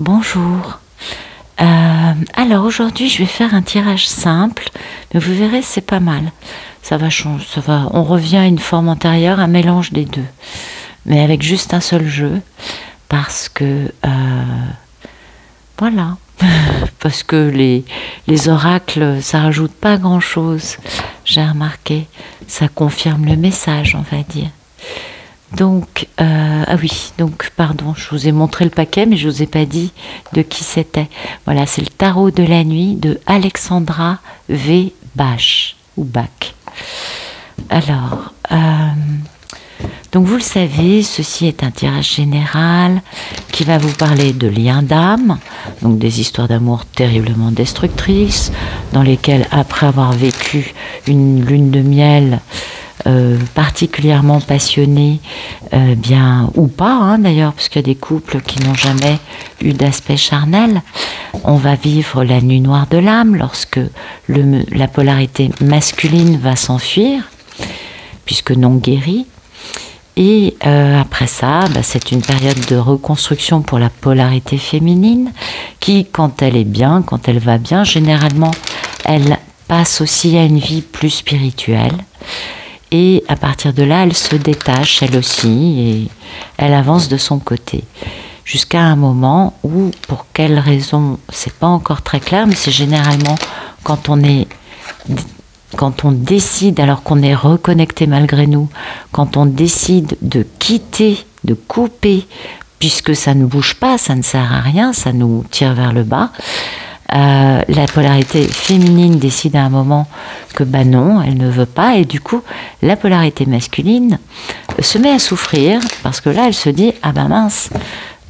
Bonjour. Alors aujourd'hui, je vais faire un tirage simple, mais vous verrez, c'est pas mal. Ça va changer, on revient à une forme antérieure, un mélange des deux, mais avec juste un seul jeu, parce que voilà, parce que les oracles, ça rajoute pas grand-chose. J'ai remarqué, ça confirme le message, on va dire. Donc, ah oui, donc pardon, je vous ai montré le paquet, mais je vous ai pas dit de qui c'était. Voilà, c'est le tarot de la nuit de Alexandra V. Bach, ou Bach. Alors, donc vous le savez, ceci est un tirage général qui va vous parler de liens d'âme, donc des histoires d'amour terriblement destructrices, dans lesquelles, après avoir vécu une lune de miel, particulièrement passionnés, bien ou pas hein, d'ailleurs, parce qu'il y a des couples qui n'ont jamais eu d'aspect charnel. On va vivre la nuit noire de l'âme lorsque la polarité masculine va s'enfuir, puisque non guérie. Et après ça, c'est une période de reconstruction pour la polarité féminine qui, quand elle est bien, quand elle va bien, généralement, elle passe aussi à une vie plus spirituelle. Et à partir de là, elle se détache, elle aussi, et elle avance de son côté. Jusqu'à un moment où, pour quelle raison, c'est pas encore très clair, mais c'est généralement quand on décide, alors qu'on est reconnecté malgré nous, quand on décide de quitter, de couper, puisque ça ne bouge pas, ça ne sert à rien, ça nous tire vers le bas. La polarité féminine décide à un moment que non, elle ne veut pas, et du coup la polarité masculine se met à souffrir parce que là elle se dit mince,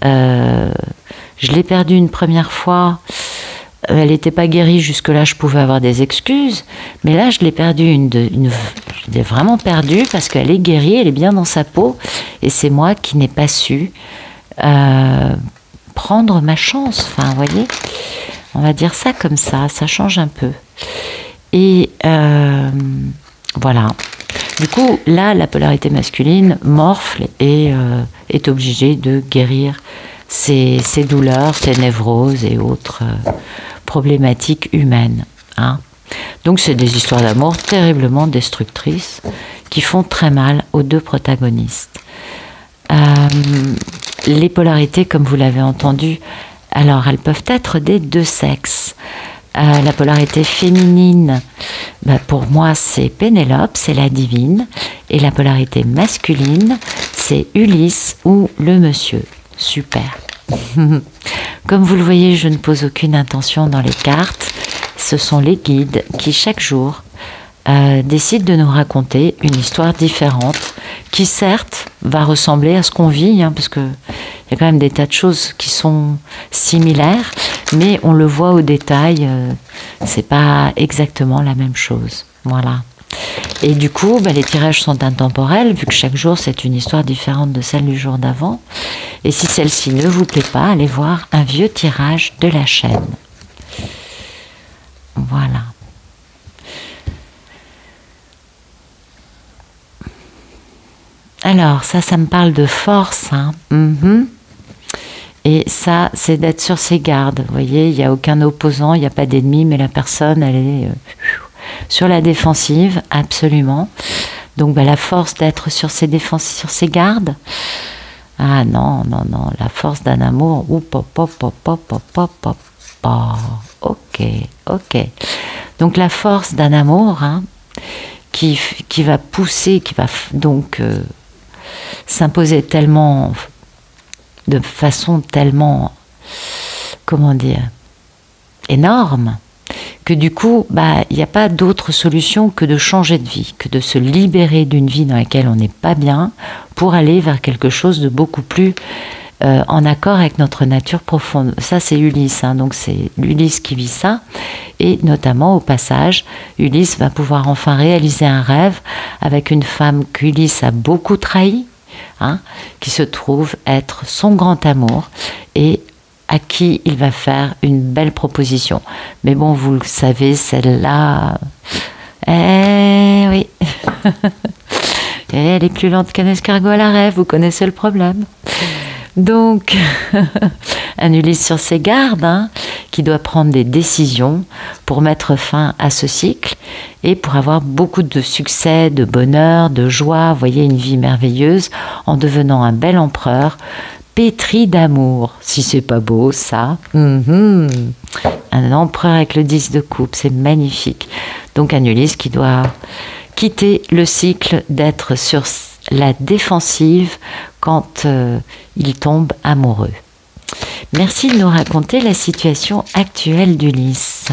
je l'ai perdue une première fois, elle n'était pas guérie, jusque là je pouvais avoir des excuses, mais là je l'ai perdue, je l'ai vraiment perdue parce qu'elle est guérie, elle est bien dans sa peau, et c'est moi qui n'ai pas su prendre ma chance, enfin vous voyez. On va dire ça comme ça change un peu. Et voilà. Du coup, là, la polarité masculine morfle et est obligée de guérir ses douleurs, ses névroses et autres problématiques humaines. Hein. Donc, c'est des histoires d'amour terriblement destructrices qui font très mal aux deux protagonistes. Les polarités, comme vous l'avez entendu, alors, elles peuvent être des deux sexes. La polarité féminine, pour moi, c'est Pénélope, c'est la divine. Et la polarité masculine, c'est Ulysse ou le monsieur. Super. Comme vous le voyez, je ne pose aucune intention dans les cartes. Ce sont les guides qui, chaque jour, décident de nous raconter une histoire différente qui, certes, va ressembler à ce qu'on vit, hein, parce que il y a quand même des tas de choses qui sont similaires, mais on le voit au détail, c'est pas exactement la même chose. Voilà. Et du coup, les tirages sont intemporels, vu que chaque jour c'est une histoire différente de celle du jour d'avant. Et si celle-ci ne vous plaît pas, allez voir un vieux tirage de la chaîne. Voilà. Alors, ça me parle de force. Hein. Et ça, c'est d'être sur ses gardes. Vous voyez, il n'y a aucun opposant, il n'y a pas d'ennemi, mais la personne, elle est sur la défensive, absolument. Donc, la force d'être sur ses gardes. Ah non, la force d'un amour. Ok. Donc, la force d'un amour, hein, qui va pousser, qui va donc s'imposer tellement, de façon tellement, comment dire, énorme, que du coup, il n'y a pas d'autre solution que de changer de vie, que de se libérer d'une vie dans laquelle on n'est pas bien, pour aller vers quelque chose de beaucoup plus en accord avec notre nature profonde. Ça, c'est Ulysse, hein, donc c'est Ulysse qui vit ça, et notamment au passage, Ulysse va pouvoir enfin réaliser un rêve avec une femme qu'Ulysse a beaucoup trahi, hein, qui se trouve être son grand amour, et à qui il va faire une belle proposition. Mais bon, vous le savez, celle-là, oui, elle est plus lente qu'un escargot à la rêve, vous connaissez le problème. Donc, un Ulysse sur ses gardes, hein, qui doit prendre des décisions pour mettre fin à ce cycle et pour avoir beaucoup de succès, de bonheur, de joie, vous voyez, une vie merveilleuse en devenant un bel empereur pétri d'amour. Si c'est pas beau, ça. Un empereur avec le 10 de coupe, c'est magnifique. Donc un Ulysse qui doit quitter le cycle d'être sur la défensive quand il tombe amoureux. Merci de nous raconter la situation actuelle d'Ulysse.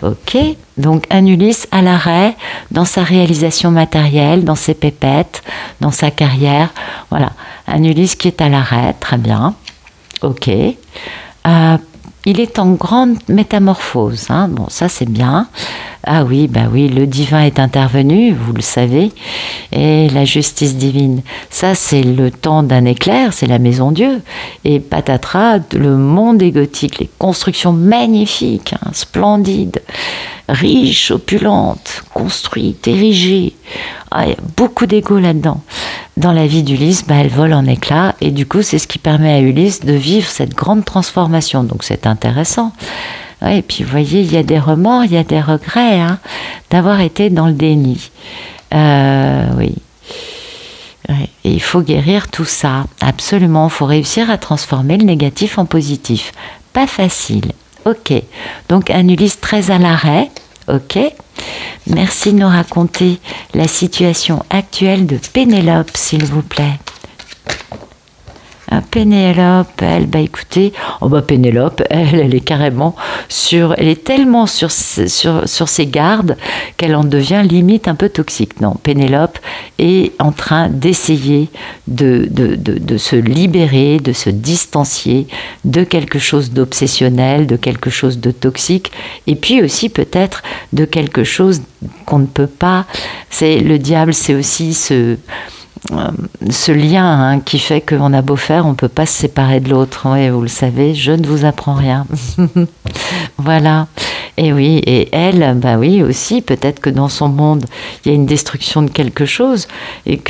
Ok, donc un Ulysse à l'arrêt dans sa réalisation matérielle, dans ses pépettes, dans sa carrière. Voilà, un Ulysse qui est à l'arrêt, très bien. Ok. Il est en grande métamorphose, hein. Bon, ça c'est bien. Ah oui, bah oui, le divin est intervenu, vous le savez, et la justice divine. Ça, c'est le temps d'un éclair, c'est la maison Dieu. Et patatras, le monde égotique, les constructions magnifiques, hein, splendides, riches, opulentes, construites, érigées. Ah, il y a beaucoup d'ego là-dedans. Dans la vie d'Ulysse, bah, elle vole en éclats, et du coup, c'est ce qui permet à Ulysse de vivre cette grande transformation. Donc, c'est intéressant. Ouais, et puis, vous voyez, il y a des remords, il y a des regrets, hein, d'avoir été dans le déni. Oui. Ouais, et il faut guérir tout ça, absolument. Il faut réussir à transformer le négatif en positif. Pas facile. Ok. Donc, un Ulysse très à l'arrêt. Ok. Merci de nous raconter la situation actuelle de Pénélope, s'il vous plaît. Pénélope, elle, bah écoutez, Pénélope, elle est carrément elle est tellement sur ses gardes qu'elle en devient limite un peu toxique. Non, Pénélope est en train d'essayer de se libérer, de se distancier de quelque chose d'obsessionnel, de quelque chose de toxique, et puis aussi peut-être de quelque chose qu'on ne peut pas. C'est le diable, c'est aussi ce lien, hein, qui fait qu'on a beau faire, on ne peut pas se séparer de l'autre. Oui, vous le savez, je ne vous apprends rien. Voilà. Et oui, et elle, bah oui, aussi, peut-être que dans son monde, il y a une destruction de quelque chose, et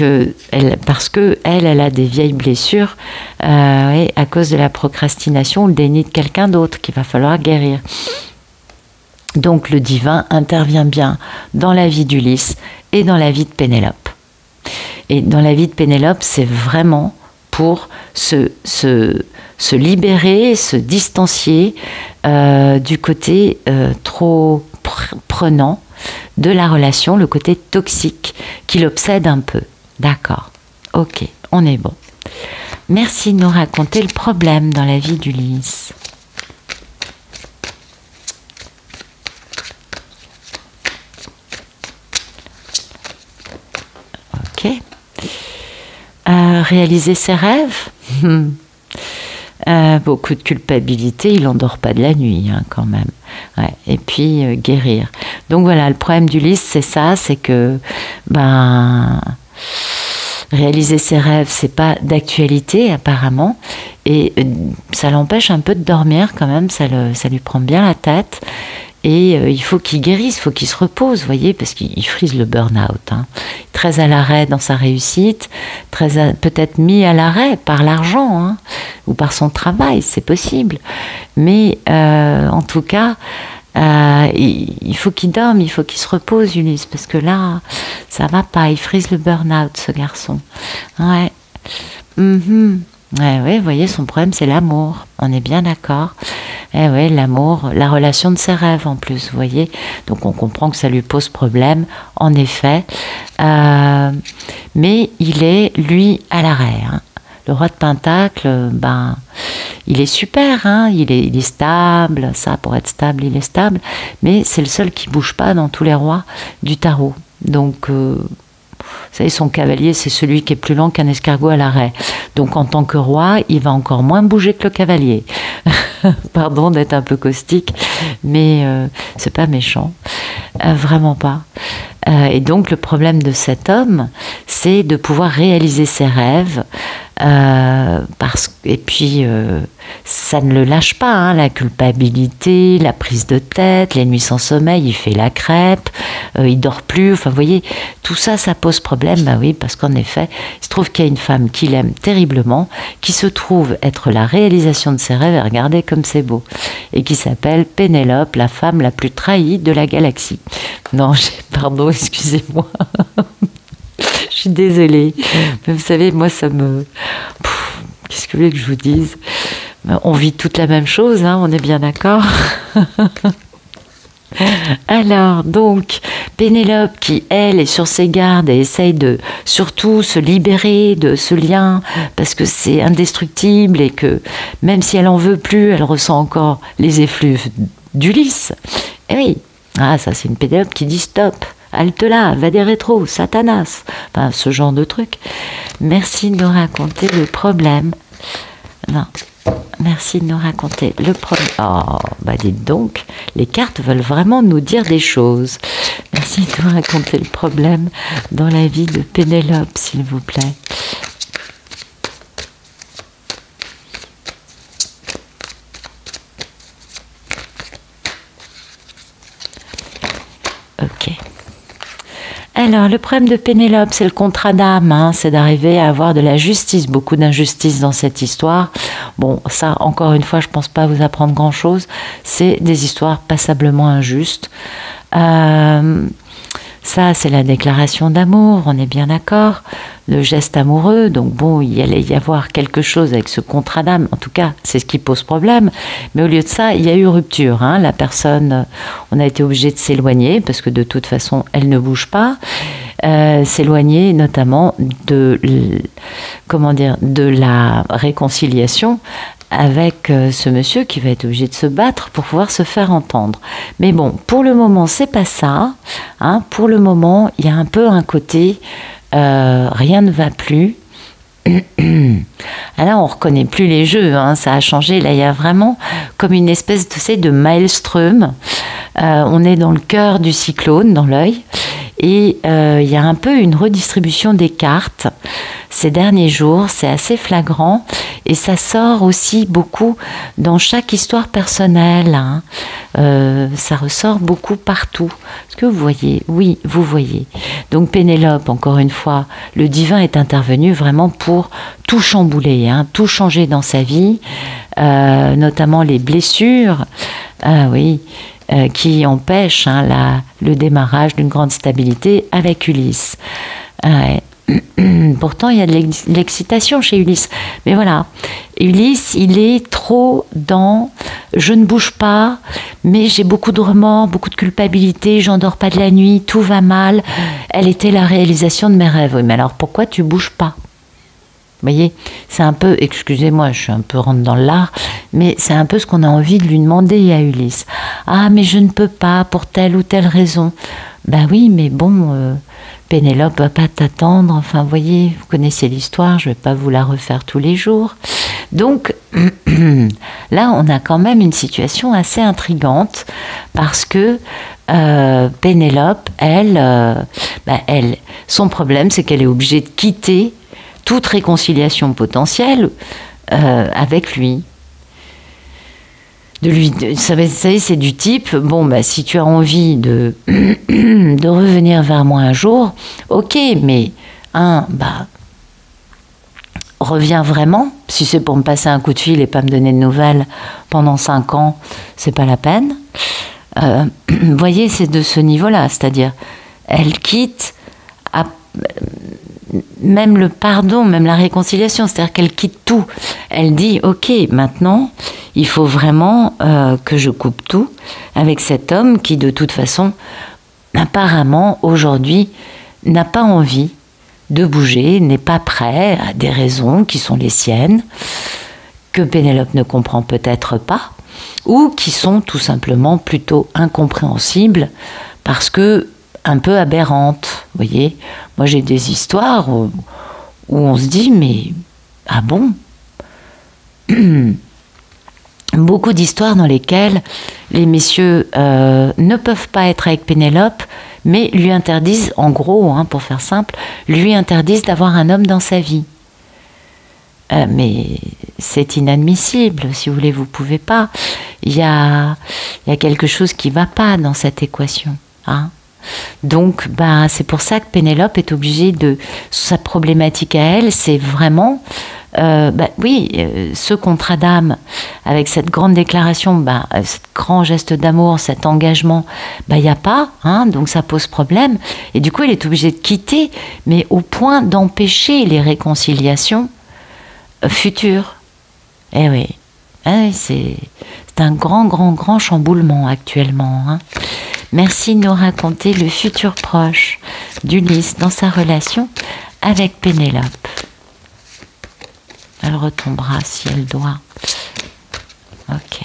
parce que elle a des vieilles blessures, oui, à cause de la procrastination ou le déni de quelqu'un d'autre qu'il va falloir guérir. Donc le divin intervient bien dans la vie d'Ulysse et dans la vie de Pénélope. Et dans la vie de Pénélope, c'est vraiment pour se libérer, se distancier du côté trop prenant de la relation, le côté toxique qui l'obsède un peu. D'accord, ok, on est bon. Merci de nous raconter le problème dans la vie d'Ulysse. Ok. Réaliser ses rêves, beaucoup de culpabilité, il n'endort pas de la nuit, hein, quand même. Ouais. Et puis guérir. Donc voilà, le problème d'Ulysse, c'est ça, c'est que réaliser ses rêves, c'est pas d'actualité apparemment, et ça l'empêche un peu de dormir quand même, ça lui prend bien la tête. Et il faut qu'il guérisse, il faut qu'il se repose, vous voyez, parce qu'il frise le burn-out. Hein. Très à l'arrêt dans sa réussite, peut-être mis à l'arrêt par l'argent, hein, ou par son travail, c'est possible. Mais en tout cas, il faut qu'il dorme, il faut qu'il se repose, Ulysse, parce que là, ça va pas, il frise le burn-out, ce garçon. Ouais. Ouais, vous voyez, son problème, c'est l'amour. On est bien d'accord. Eh ouais, l'amour, la relation de ses rêves en plus, vous voyez. Donc on comprend que ça lui pose problème, en effet. Mais il est, lui, à l'arrêt. Hein. Le roi de Pentacle, il est super, hein. Il est stable. Ça, pour être stable, il est stable. Mais c'est le seul qui bouge pas dans tous les rois du tarot. Donc... vous savez, son cavalier, c'est celui qui est plus lent qu'un escargot à l'arrêt. Donc, en tant que roi, il va encore moins bouger que le cavalier. Pardon d'être un peu caustique, mais c'est pas méchant. Vraiment pas. Et donc, le problème de cet homme, c'est de pouvoir réaliser ses rêves Et puis, ça ne le lâche pas, hein, la culpabilité, la prise de tête, les nuits sans sommeil, il fait la crêpe, il dort plus. Enfin, vous voyez, tout ça, ça pose problème. Ben oui, parce qu'en effet, il se trouve qu'il y a une femme qui l'aime terriblement, qui se trouve être la réalisation de ses rêves, et regardez comme c'est beau, et qui s'appelle Pénélope, la femme la plus trahie de la galaxie. Non, pardon, excusez-moi. Je suis désolée. Mais vous savez, moi, ça me... Qu'est-ce que vous voulez que je vous dise? On vit toute la même chose, hein, on est bien d'accord. Alors, donc, Pénélope qui, elle, est sur ses gardes et essaye de surtout se libérer de ce lien parce que c'est indestructible et que même si elle en veut plus, elle ressent encore les effluves d'Ulysse. Et oui, ah, ça c'est une Pénélope qui dit stop. Halte là, va des rétros, Satanas. Enfin, ce genre de truc. Merci de nous raconter le problème. Non. Merci de nous raconter le problème. Oh, bah dites donc, les cartes veulent vraiment nous dire des choses. Merci de nous raconter le problème dans la vie de Pénélope, s'il vous plaît. Ok. Alors, le problème de Pénélope, c'est le contrat d'âme, hein, c'est d'arriver à avoir de la justice, beaucoup d'injustice dans cette histoire. Bon, ça, encore une fois, je ne pense pas vous apprendre grand-chose. C'est des histoires passablement injustes. Ça, c'est la déclaration d'amour, on est bien d'accord. Le geste amoureux, donc bon, il allait y avoir quelque chose avec ce contrat d'âme. En tout cas, c'est ce qui pose problème. Mais au lieu de ça, il y a eu rupture. Hein. La personne, on a été obligé de s'éloigner parce que de toute façon, elle ne bouge pas. S'éloigner notamment de, comment dire, de la réconciliation avec ce monsieur qui va être obligé de se battre pour pouvoir se faire entendre. Mais bon, pour le moment, c'est pas ça. Hein. Pour le moment, il y a un peu un côté rien ne va plus. Ah là, on reconnaît plus les jeux, hein, ça a changé. Là, il y a vraiment comme une espèce de maelstrom. On est dans le cœur du cyclone, dans l'œil. Et il y a un peu une redistribution des cartes ces derniers jours, c'est assez flagrant et ça sort aussi beaucoup dans chaque histoire personnelle. Hein. Ça ressort beaucoup partout. Est-ce que vous voyez? Oui, vous voyez. Donc Pénélope, encore une fois, le divin est intervenu vraiment pour tout chambouler, hein, tout changer dans sa vie, notamment les blessures. Ah oui. Qui empêche hein, le démarrage d'une grande stabilité avec Ulysse. Pourtant, il y a de l'excitation chez Ulysse. Mais voilà, Ulysse, il est trop dans « je ne bouge pas, mais j'ai beaucoup de remords, beaucoup de culpabilité, j'en dors pas de la nuit, tout va mal. Elle était la réalisation de mes rêves. » Oui, mais alors pourquoi tu bouges pas? Vous voyez, c'est un peu, excusez-moi, je suis un peu rentre dans l'art, mais c'est un peu ce qu'on a envie de lui demander à Ulysse. Ah, mais je ne peux pas pour telle ou telle raison. Ben oui, mais bon, Pénélope va pas t'attendre. Enfin, vous voyez, vous connaissez l'histoire, je vais pas vous la refaire tous les jours. Donc, là, on a quand même une situation assez intrigante parce que Pénélope, elle, son problème, c'est qu'elle est obligée de quitter toute réconciliation potentielle avec lui. Vous savez, c'est du type, bon, bah, si tu as envie de revenir vers moi un jour, ok, mais reviens vraiment. Si c'est pour me passer un coup de fil et pas me donner de nouvelles pendant 5 ans, c'est pas la peine. Vous voyez, c'est de ce niveau-là, c'est-à-dire, elle quitte même le pardon, même la réconciliation, c'est-à-dire qu'elle quitte tout. Elle dit, ok, maintenant, il faut vraiment que je coupe tout avec cet homme qui, de toute façon, apparemment, aujourd'hui, n'a pas envie de bouger, n'est pas prêt, à des raisons qui sont les siennes, que Pénélope ne comprend peut-être pas, ou qui sont tout simplement plutôt incompréhensibles, parce que un peu aberrantes, vous voyez. Moi, j'ai des histoires où on se dit, mais ah bon? Beaucoup d'histoires dans lesquelles les messieurs ne peuvent pas être avec Pénélope, mais lui interdisent, en gros, hein, pour faire simple, lui interdisent d'avoir un homme dans sa vie. mais c'est inadmissible, si vous voulez, vous pouvez pas. Il y a quelque chose qui va pas dans cette équation, hein. Donc, c'est pour ça que Pénélope est obligée de... Sa problématique à elle, c'est vraiment... ce contrat d'âme, avec cette grande déclaration, ce grand geste d'amour, cet engagement, il n'y a pas, hein, donc ça pose problème. Et du coup, elle est obligée de quitter, mais au point d'empêcher les réconciliations futures. Eh oui, c'est un grand chamboulement actuellement, hein. Merci de nous raconter le futur proche d'Ulysse dans sa relation avec Pénélope. Elle retombera si elle doit. Ok.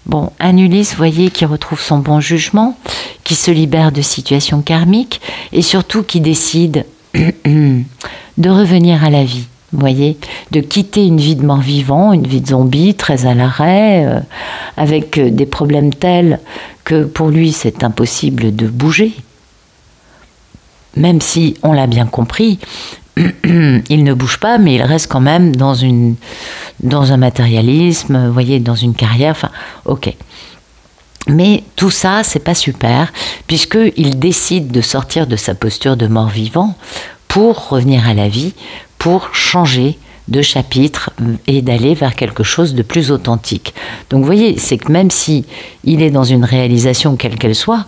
Bon, un Ulysse, vous voyez, qui retrouve son bon jugement, qui se libère de situations karmiques et surtout qui décide de revenir à la vie. Vous voyez, de quitter une vie de mort-vivant, une vie de zombie, très à l'arrêt, avec des problèmes tels que pour lui c'est impossible de bouger. Même si, on l'a bien compris, il ne bouge pas, mais il reste quand même dans un matérialisme, vous voyez, dans une carrière, enfin, ok. Mais tout ça, c'est pas super, puisqu'il décide de sortir de sa posture de mort-vivant pour revenir à la vie, pour changer de chapitre et d'aller vers quelque chose de plus authentique. Donc vous voyez, c'est que même si il est dans une réalisation quelle qu'elle soit,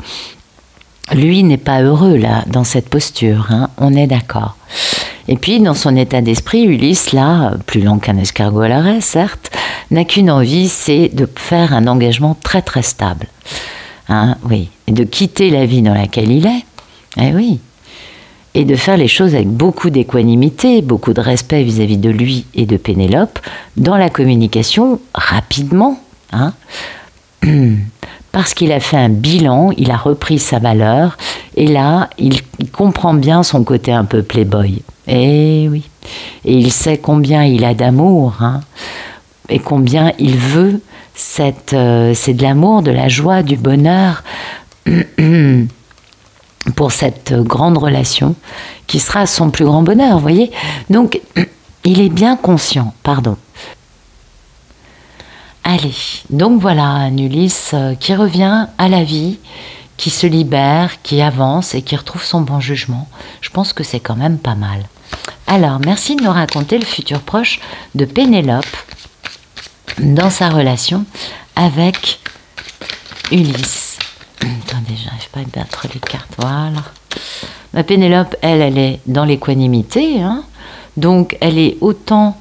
lui n'est pas heureux là, dans cette posture, hein, on est d'accord. Et puis dans son état d'esprit, Ulysse, là, plus lent qu'un escargot à l'arrêt, certes, n'a qu'une envie, c'est de faire un engagement très très stable. Hein, oui, et de quitter la vie dans laquelle il est, eh oui, et de faire les choses avec beaucoup d'équanimité, beaucoup de respect vis-à-vis de lui et de Pénélope, dans la communication, rapidement, hein, parce qu'il a fait un bilan, il a repris sa valeur, et là, il comprend bien son côté un peu playboy. Eh oui, et il sait combien il a d'amour, hein, et combien il veut c'est de l'amour, de la joie, du bonheur, pour cette grande relation qui sera son plus grand bonheur, vous voyez. Donc, il est bien conscient, pardon. Allez, donc voilà un Ulysse qui revient à la vie, qui se libère, qui avance et qui retrouve son bon jugement. Je pense que c'est quand même pas mal. Alors, merci de nous raconter le futur proche de Pénélope dans sa relation avec Ulysse. Attendez, j'arrive pas à battre les cartes, voilà. Pénélope, elle est dans l'équanimité, hein, donc elle est autant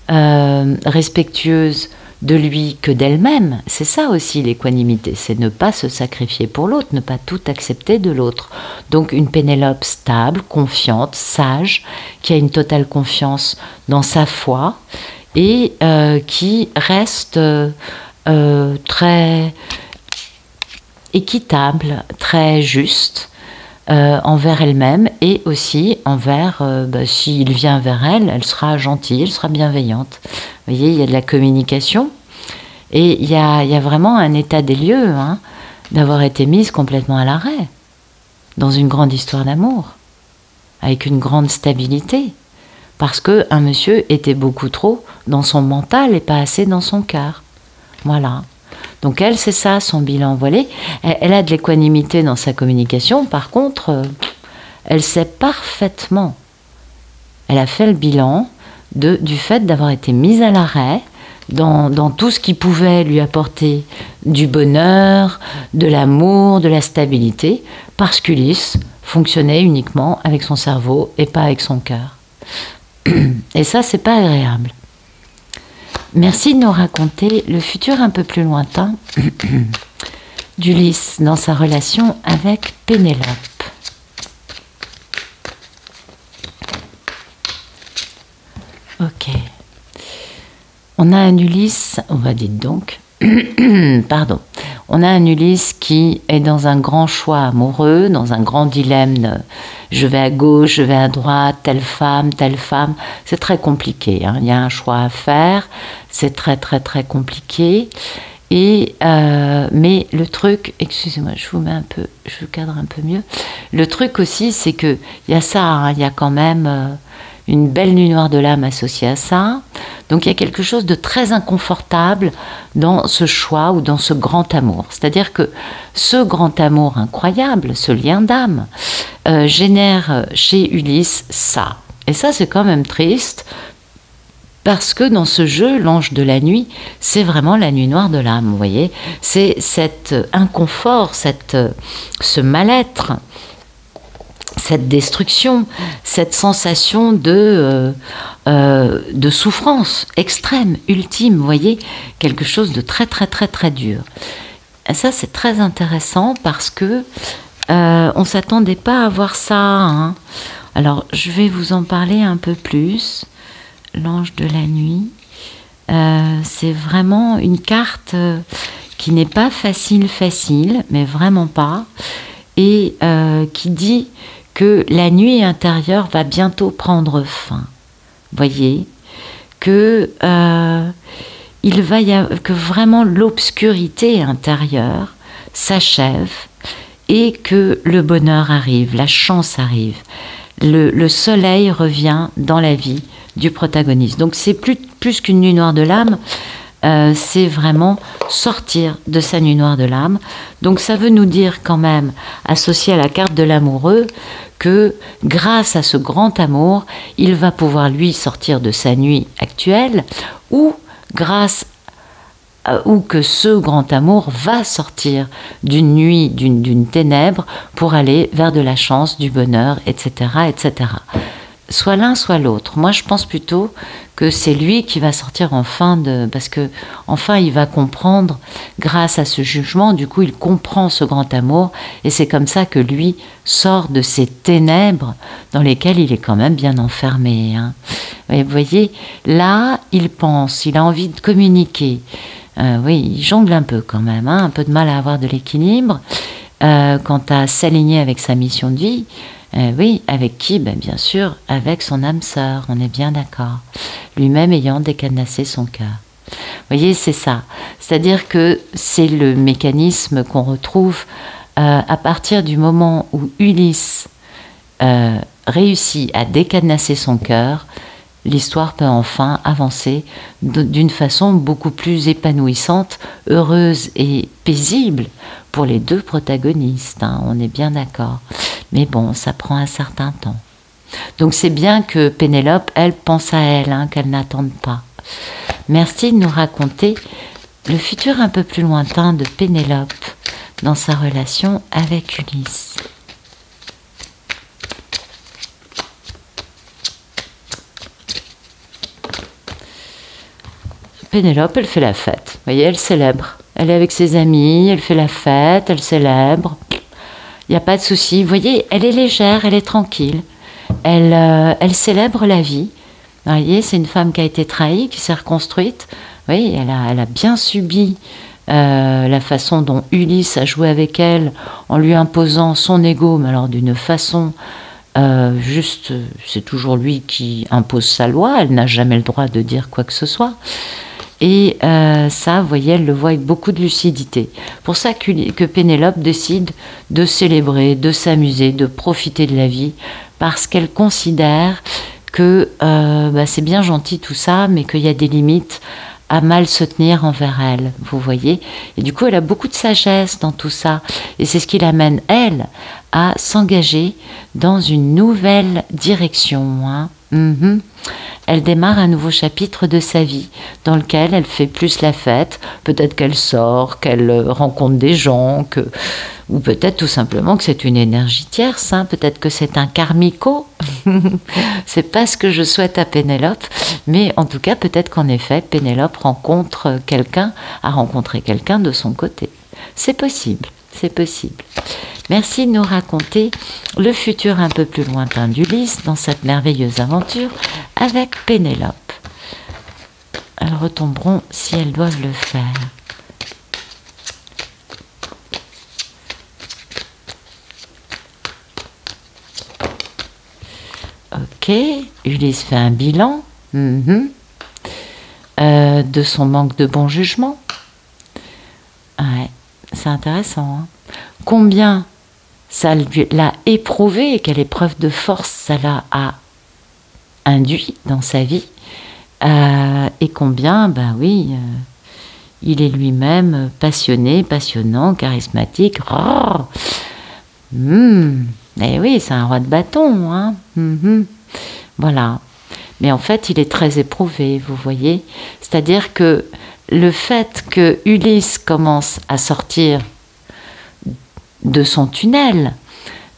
respectueuse de lui que d'elle-même. C'est ça aussi l'équanimité, c'est ne pas se sacrifier pour l'autre, ne pas tout accepter de l'autre. Donc une Pénélope stable, confiante, sage, qui a une totale confiance dans sa foi et qui reste très équitable, très juste envers elle-même et aussi envers, s'il vient vers elle, elle sera gentille, elle sera bienveillante. Vous voyez, il y a de la communication et il y a vraiment un état des lieux, hein, d'avoir été mise complètement à l'arrêt dans une grande histoire d'amour, avec une grande stabilité, parce qu'un monsieur était beaucoup trop dans son mental et pas assez dans son cœur. Voilà. Donc elle, c'est ça son bilan. Vous voyez, elle a de l'équanimité dans sa communication. Par contre, elle sait parfaitement. Elle a fait le bilan du fait d'avoir été mise à l'arrêt dans tout ce qui pouvait lui apporter du bonheur, de l'amour, de la stabilité, parce qu'Ulysse fonctionnait uniquement avec son cerveau et pas avec son cœur. Et ça, c'est pas agréable. Merci de nous raconter le futur un peu plus lointain d'Ulysse dans sa relation avec Pénélope. Ok. On a un Ulysse, on va dire donc, pardon, on a un Ulysse qui est dans un grand choix amoureux, dans un grand dilemme, je vais à gauche, je vais à droite, telle femme, c'est très compliqué, hein. Il y a un choix à faire, c'est très très très compliqué, et mais le truc, excusez-moi, je vous cadre un peu mieux, le truc aussi c'est que il y a ça, hein, il y a quand même une belle nuit noire de l'âme associée à ça, Donc il y a quelque chose de très inconfortable dans ce choix ou dans ce grand amour. C'est-à-dire que ce grand amour incroyable, ce lien d'âme, génère chez Ulysse ça. Et ça, c'est quand même triste, parce que dans ce jeu, l'ange de la nuit, c'est vraiment la nuit noire de l'âme, vous voyez. C'est cet inconfort, ce mal-être, cette destruction, cette sensation de souffrance extrême, ultime, vous voyez, quelque chose de très très très très dur. Et ça, c'est très intéressant parce que on ne s'attendait pas à voir ça, hein. Alors, je vais vous en parler un peu plus. L'ange de la nuit, c'est vraiment une carte qui n'est pas facile, mais vraiment pas, et qui dit que la nuit intérieure va bientôt prendre fin. Voyez, que que vraiment l'obscurité intérieure s'achève et que le bonheur arrive, la chance arrive. Le soleil revient dans la vie du protagoniste. Donc c'est plus qu'une nuit noire de l'âme, c'est vraiment sortir de sa nuit noire de l'âme. Donc ça veut nous dire quand même, associé à la carte de l'amoureux, que grâce à ce grand amour, il va pouvoir lui sortir de sa nuit actuelle, ou que ce grand amour va sortir d'une nuit, d'une ténèbre, pour aller vers de la chance, du bonheur, etc., etc. Soit l'un, soit l'autre. Moi, je pense plutôt que c'est lui qui va sortir parce que enfin, il va comprendre, grâce à ce jugement, du coup, il comprend ce grand amour, et c'est comme ça que lui sort de ces ténèbres dans lesquelles il est quand même bien enfermé, hein. Et vous voyez, là, il pense, il a envie de communiquer. Oui, il jongle un peu quand même, hein, un peu de mal à avoir de l'équilibre quant à s'aligner avec sa mission de vie. Oui, avec qui? Bien sûr, avec son âme sœur, on est bien d'accord. Lui-même ayant décadenassé son cœur. Vous voyez, c'est ça. C'est-à-dire que c'est le mécanisme qu'on retrouve à partir du moment où Ulysse réussit à décadenasser son cœur. L'histoire peut enfin avancer d'une façon beaucoup plus épanouissante, heureuse et paisible pour les deux protagonistes, hein, on est bien d'accord. Mais bon, ça prend un certain temps. Donc c'est bien que Pénélope, elle, pense à elle, hein, qu'elle n'attende pas. Merci de nous raconter le futur un peu plus lointain de Pénélope dans sa relation avec Ulysse. Pénélope, elle fait la fête. Vous voyez, elle célèbre. Elle est avec ses amis, elle fait la fête, elle célèbre. Il n'y a pas de souci. Vous voyez, elle est légère, elle est tranquille. Elle célèbre la vie. Vous voyez, c'est une femme qui a été trahie, qui s'est reconstruite. Oui, elle a bien subi la façon dont Ulysse a joué avec elle en lui imposant son ego, mais alors d'une façon juste, c'est toujours lui qui impose sa loi. Elle n'a jamais le droit de dire quoi que ce soit. Et ça, vous voyez, elle le voit avec beaucoup de lucidité. Pour ça que Pénélope décide de célébrer, de s'amuser, de profiter de la vie, parce qu'elle considère que c'est bien gentil tout ça, mais qu'il y a des limites à mal se tenir envers elle, vous voyez. Et du coup, elle a beaucoup de sagesse dans tout ça. Et c'est ce qui l'amène, elle, à s'engager dans une nouvelle direction, hein. Elle démarre un nouveau chapitre de sa vie dans lequel elle fait plus la fête. Peut-être qu'elle sort, qu'elle rencontre des gens, ou peut-être tout simplement que c'est une énergie tierce, hein. Peut-être que c'est un karmico. C'est pas ce que je souhaite à Pénélope, mais en tout cas peut-être qu'en effet Pénélope a rencontré quelqu'un de son côté. C'est possible, c'est possible. Merci de nous raconter le futur un peu plus lointain d'Ulysse dans cette merveilleuse aventure avec Pénélope. Elles retomberont si elles doivent le faire. Ok, Ulysse fait un bilan de son manque de bon jugement. Ouais, c'est intéressant, hein. Combien ça l'a éprouvé et quelle épreuve de force ça l'a induit dans sa vie. Et combien, ben oui, il est lui-même passionné, passionnant, charismatique. Oh, et oui, c'est un roi de bâton, hein. Voilà. Mais en fait, il est très éprouvé, vous voyez. C'est-à-dire que le fait que Ulysse commence à sortir de son tunnel,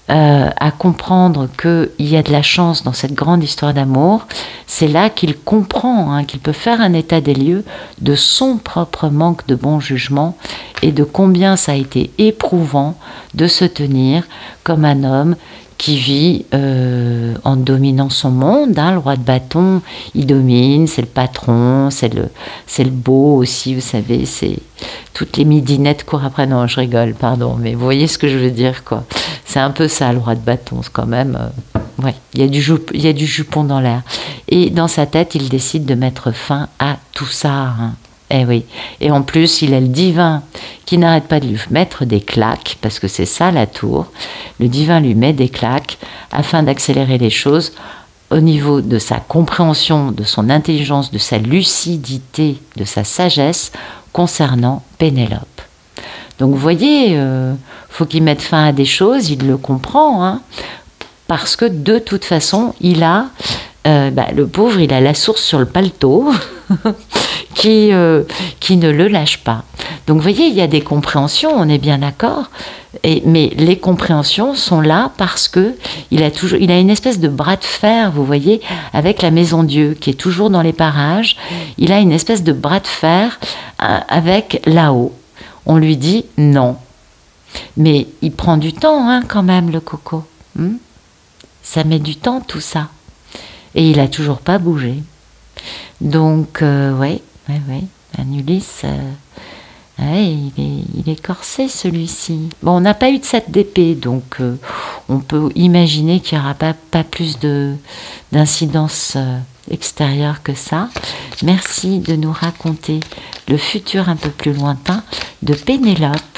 à comprendre qu'il y a de la chance dans cette grande histoire d'amour, c'est là qu'il comprend qu'il peut faire un état des lieux de son propre manque de bon jugement et de combien ça a été éprouvant de se tenir comme un homme qui vit en dominant son monde. Le roi de bâton, il domine, c'est le patron, c'est le beau aussi, vous savez, c'est toutes les midinettes courent après. Non, je rigole, pardon, mais vous voyez ce que je veux dire, quoi. C'est un peu ça, le roi de bâton, c'est quand même... ouais, il y a du jupon dans l'air. Et dans sa tête, il décide de mettre fin à tout ça. Eh oui. Et en plus, il a le divin qui n'arrête pas de lui mettre des claques, parce que c'est ça la tour. Le divin lui met des claques afin d'accélérer les choses au niveau de sa compréhension, de son intelligence, de sa lucidité, de sa sagesse concernant Pénélope. Donc vous voyez, faut qu'il mette fin à des choses, il le comprend, parce que de toute façon, il a, le pauvre, il a la source sur le paletot qui ne le lâche pas. Donc vous voyez, il y a des compréhensions, on est bien d'accord, mais les compréhensions sont là parce que il a une espèce de bras de fer, vous voyez, avec la Maison Dieu qui est toujours dans les parages. Il a une espèce de bras de fer avec là-haut. On lui dit non. Mais il prend du temps quand même, le coco. Ça met du temps tout ça. Et il a toujours pas bougé. Donc, ouais. Un Ulysse, il est corsé celui-ci. Bon, on n'a pas eu de 7 d'épée, donc on peut imaginer qu'il n'y aura pas plus d'incidence extérieure que ça. Merci de nous raconter le futur un peu plus lointain de Pénélope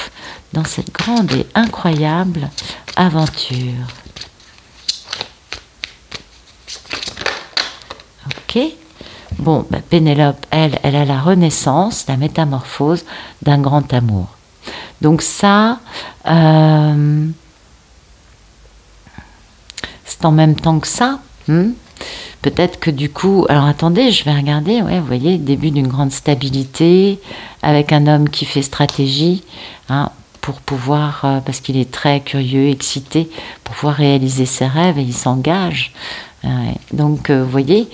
dans cette grande et incroyable aventure. Ok ? Bon, Pénélope, elle a la renaissance, la métamorphose d'un grand amour. Donc ça, c'est en même temps que ça. Peut-être que du coup... Alors attendez, je vais regarder. Ouais, vous voyez, début d'une grande stabilité, avec un homme qui fait stratégie, pour pouvoir... parce qu'il est très curieux, excité, pour pouvoir réaliser ses rêves, et il s'engage. Donc, vous voyez,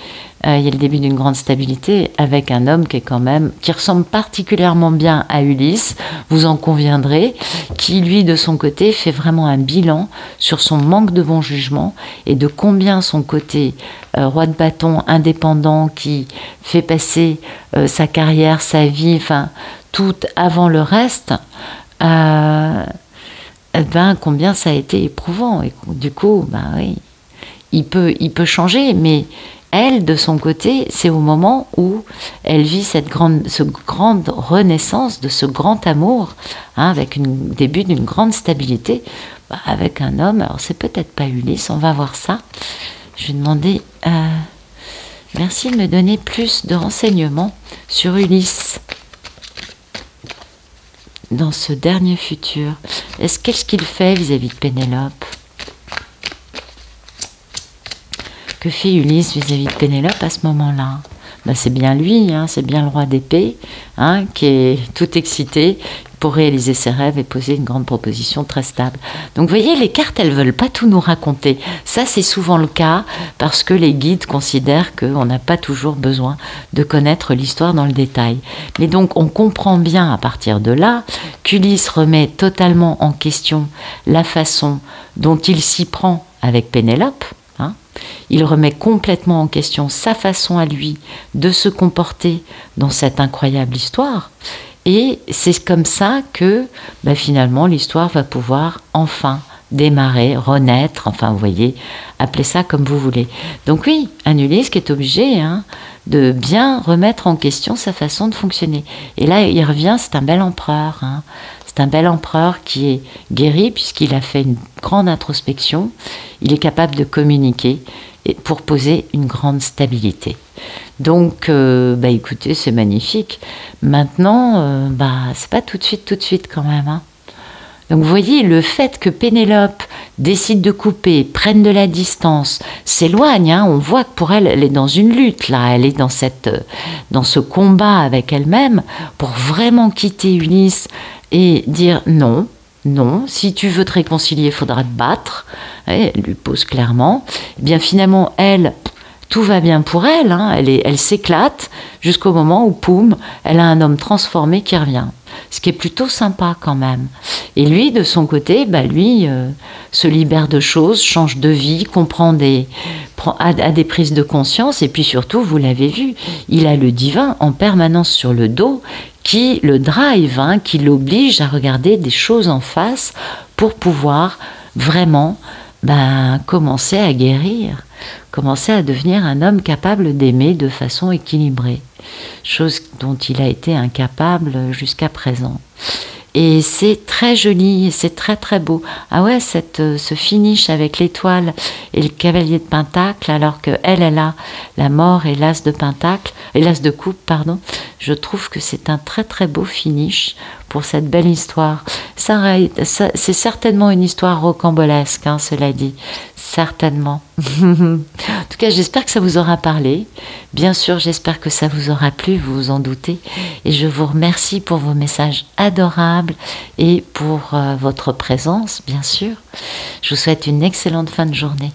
il y a le début d'une grande stabilité avec un homme qui ressemble particulièrement bien à Ulysse, vous en conviendrez, qui lui, de son côté, fait vraiment un bilan sur son manque de bon jugement et de combien son côté roi de bâton indépendant qui fait passer sa carrière, sa vie, enfin, tout avant le reste, combien ça a été éprouvant. Et du coup, oui. Il peut changer, mais elle, de son côté, c'est au moment où elle vit cette grande renaissance de ce grand amour, avec le début d'une grande stabilité, avec un homme. Alors, c'est peut-être pas Ulysse, on va voir ça. Je vais demander... merci de me donner plus de renseignements sur Ulysse dans ce dernier futur. Qu'est-ce qu'il fait vis-à-vis de Pénélope ? Que fait Ulysse vis-à-vis de Pénélope à ce moment-là ? C'est bien lui, c'est bien le roi d'épée, qui est tout excité pour réaliser ses rêves et poser une grande proposition très stable. Donc vous voyez, les cartes, elles ne veulent pas tout nous raconter. Ça, c'est souvent le cas parce que les guides considèrent qu'on n'a pas toujours besoin de connaître l'histoire dans le détail. Mais donc, on comprend bien à partir de là qu'Ulysse remet totalement en question la façon dont il s'y prend avec Pénélope. Il remet complètement en question sa façon à lui de se comporter dans cette incroyable histoire. Et c'est comme ça que finalement l'histoire va pouvoir enfin démarrer, renaître, enfin vous voyez, appelez ça comme vous voulez. Donc oui, un Ulysse qui est obligé de bien remettre en question sa façon de fonctionner. Et là, il revient, c'est un bel empereur. C'est un bel empereur qui est guéri puisqu'il a fait une grande introspection. Il est capable de communiquer et pour poser une grande stabilité. Donc, écoutez, c'est magnifique. Maintenant, c'est pas tout de suite quand même, hein. Donc vous voyez, le fait que Pénélope décide de couper, prenne de la distance, s'éloigne, hein, on voit que pour elle, elle est dans une lutte, là, elle est dans ce combat avec elle-même pour vraiment quitter Ulysse et dire non, non, si tu veux te réconcilier, il faudra te battre. Et elle lui pose clairement. Eh bien finalement, elle, tout va bien pour elle, hein, elle s'éclate jusqu'au moment où, poum, elle a un homme transformé qui revient. Ce qui est plutôt sympa quand même. Et lui, de son côté, se libère de choses, change de vie, a des prises de conscience, et puis surtout, vous l'avez vu, il a le divin en permanence sur le dos, qui le drive, hein, qui l'oblige à regarder des choses en face pour pouvoir vraiment commencer à guérir, commencer à devenir un homme capable d'aimer de façon équilibrée, chose dont il a été incapable jusqu'à présent. Et c'est très joli, c'est très très beau. Ah ouais, ce finish avec l'étoile et le cavalier de Pentacle, alors que elle a la mort et l'as de Pentacle, et l'as de coupe, pardon. Je trouve que c'est un très très beau finish pour cette belle histoire. C'est certainement une histoire rocambolesque, hein, cela dit. Certainement. En tout cas, j'espère que ça vous aura parlé. Bien sûr, j'espère que ça vous aura plu, vous vous en doutez. Et je vous remercie pour vos messages adorables et pour votre présence, bien sûr. Je vous souhaite une excellente fin de journée.